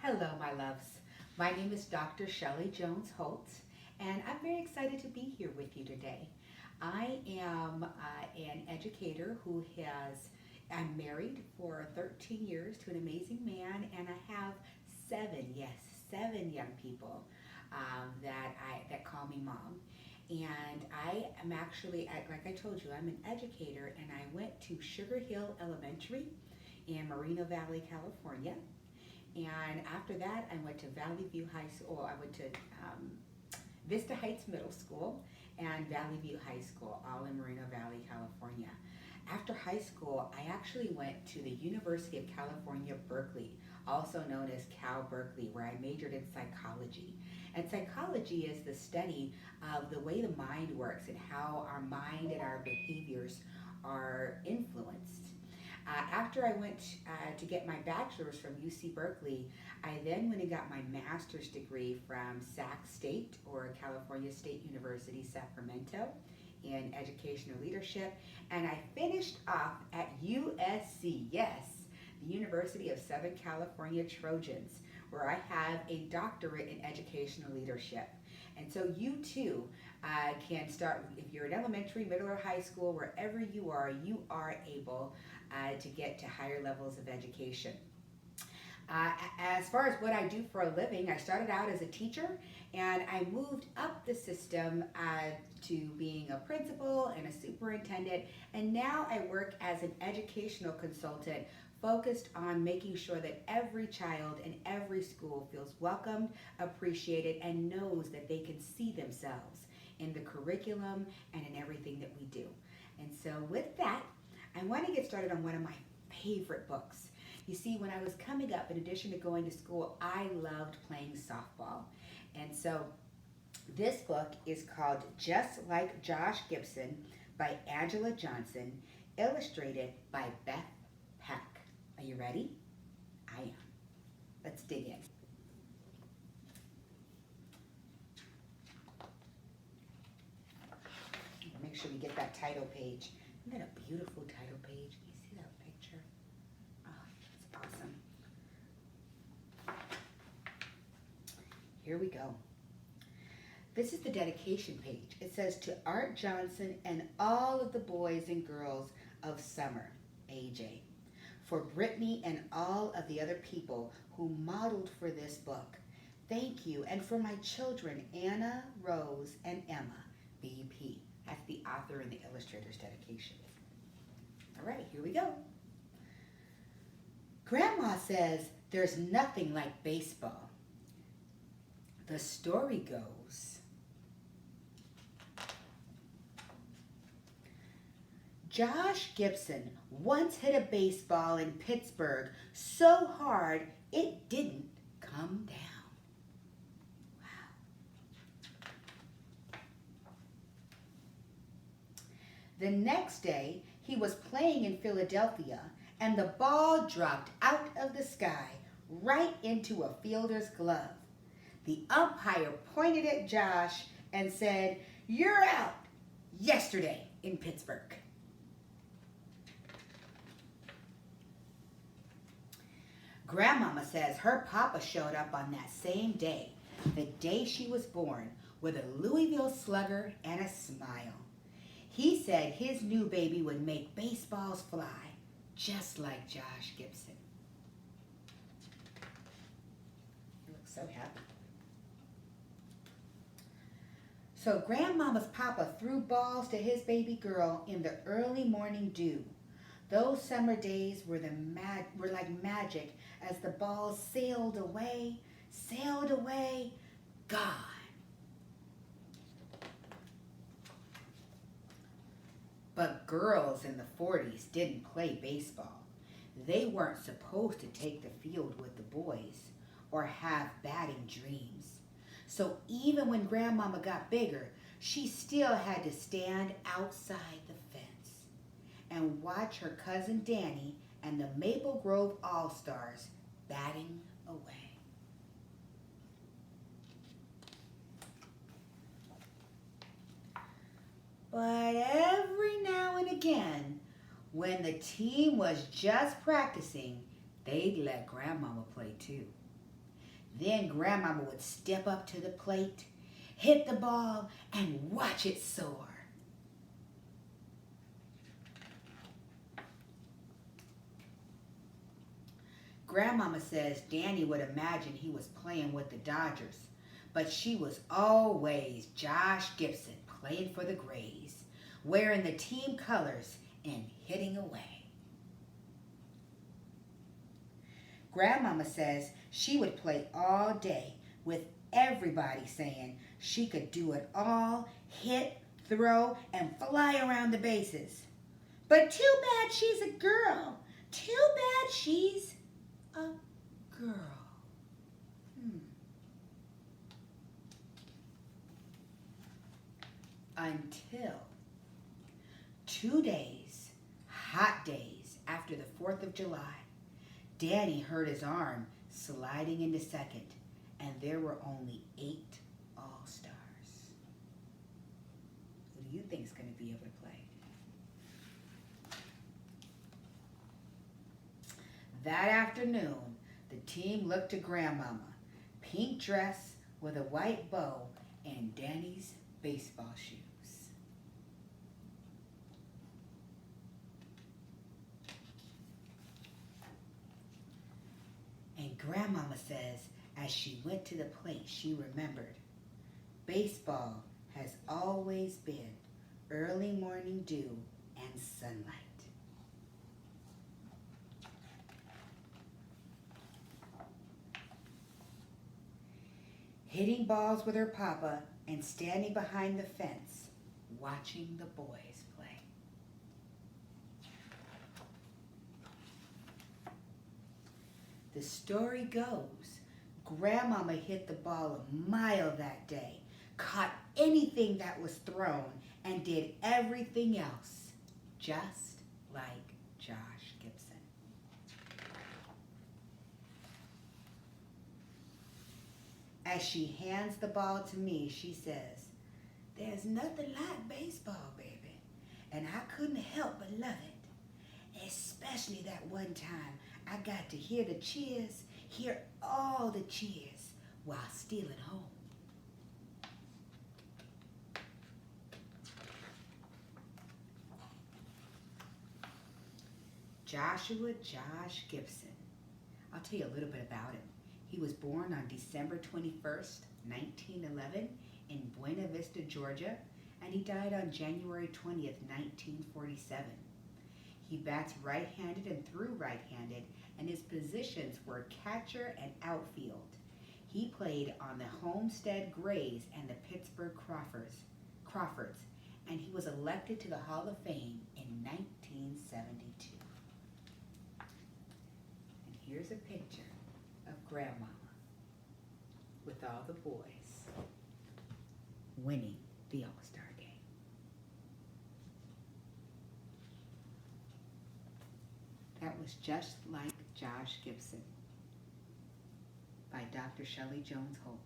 Hello, my loves. My name is Dr. Shelley Jones-Holt, and I'm very excited to be here with you today. I am an educator I'm married for 13 years to an amazing man, and I have seven young people that call me mom. And I am actually, like I told you, I'm an educator, and I went to Sugar Hill Elementary in Moreno Valley, California. And after that, I went to Valley View High School. I went to Vista Heights Middle School and Valley View High School, all in Moreno Valley, California. After high school, I actually went to the University of California, Berkeley, also known as Cal Berkeley, where I majored in psychology. And psychology is the study of the way the mind works and how our mind and our behaviors are influenced. After I went to get my bachelor's from UC Berkeley, I then went and got my master's degree from Sac State, or California State University, Sacramento, in educational leadership. And I finished off at USC, yes, the University of Southern California Trojans, where I have a doctorate in educational leadership. And so you too can start, if you're in elementary, middle, or high school, wherever you are able to get to higher levels of education. As far as what I do for a living, I started out as a teacher, and I moved up the system to being a principal and a superintendent, and now I work as an educational consultant focused on making sure that every child in every school feels welcomed, appreciated, and knows that they can see themselves in the curriculum and in everything that we do. And so with that, I want to get started on one of my favorite books. You see, when I was coming up, in addition to going to school, I loved playing softball. And so this book is called Just Like Josh Gibson by Angela Johnson, illustrated by Beth Peck. Are you ready? I am. Let's dig in. Make sure we get that title page. Isn't that a beautiful title page? Can you see that picture? Oh, it's awesome. Here we go. This is the dedication page. It says, to Art Johnson and all of the boys and girls of summer, AJ. For Brittany and all of the other people who modeled for this book, thank you. And for my children, Anna, Rose, and Emma, BP. That's the author and the illustrator's dedication. All right, here we go. Grandma says there's nothing like baseball. The story goes, Josh Gibson once hit a baseball in Pittsburgh so hard it didn't come down. The next day, he was playing in Philadelphia, and the ball dropped out of the sky right into a fielder's glove. The umpire pointed at Josh and said, "You're out yesterday in Pittsburgh." Grandmama says her papa showed up on that same day, the day she was born, with a Louisville slugger and a smile. He said his new baby would make baseballs fly, just like Josh Gibson. He looks so happy. So Grandmama's papa threw balls to his baby girl in the early morning dew. Those summer days were like magic as the balls sailed away, gone. But girls in the 40s didn't play baseball. They weren't supposed to take the field with the boys or have batting dreams. So even when Grandmama got bigger, she still had to stand outside the fence and watch her cousin Danny and the Maple Grove All-Stars batting away. But every now and again, when the team was just practicing, they'd let Grandmama play too. Then Grandmama would step up to the plate, hit the ball, and watch it soar. Grandmama says Danny would imagine he was playing with the Dodgers, but she was always Josh Gibson playing for the Grays, wearing the team colors and hitting away. Grandmama says she would play all day with everybody saying she could do it all, hit, throw, and fly around the bases. But too bad she's a girl. Too bad she's a girl. Until 2 days, hot days after the 4th of July, Danny hurt his arm sliding into second, and there were only 8 All-Stars. Who do you think is going to be able to play? That afternoon, the team looked to Grandmama, pink dress with a white bow and Danny's baseball shoes. And Grandmama says as she went to the plate, she remembered, baseball has always been early morning dew and sunlight. Hitting balls with her papa and standing behind the fence, watching the boys play. The story goes, Grandmama hit the ball a mile that day, caught anything that was thrown, and did everything else just like Josh Gibson. As she hands the ball to me, she says, "There's nothing like baseball, baby, and I couldn't help but love it. Especially that one time I got to hear the cheers, hear all the cheers while stealing home." Joshua Josh Gibson. I'll tell you a little bit about him. He was born on December 21st, 1911 in Buena Vista, Georgia, and he died on January 20th, 1947. He bats right-handed and threw right-handed, and his positions were catcher and outfield. He played on the Homestead Grays and the Pittsburgh Crawfords, and he was elected to the Hall of Fame in 1972. And here's a picture of Grandmama with all the boys winning the All-Star game. That was Just Like Josh Gibson by Dr. Shelley Jones-Holt.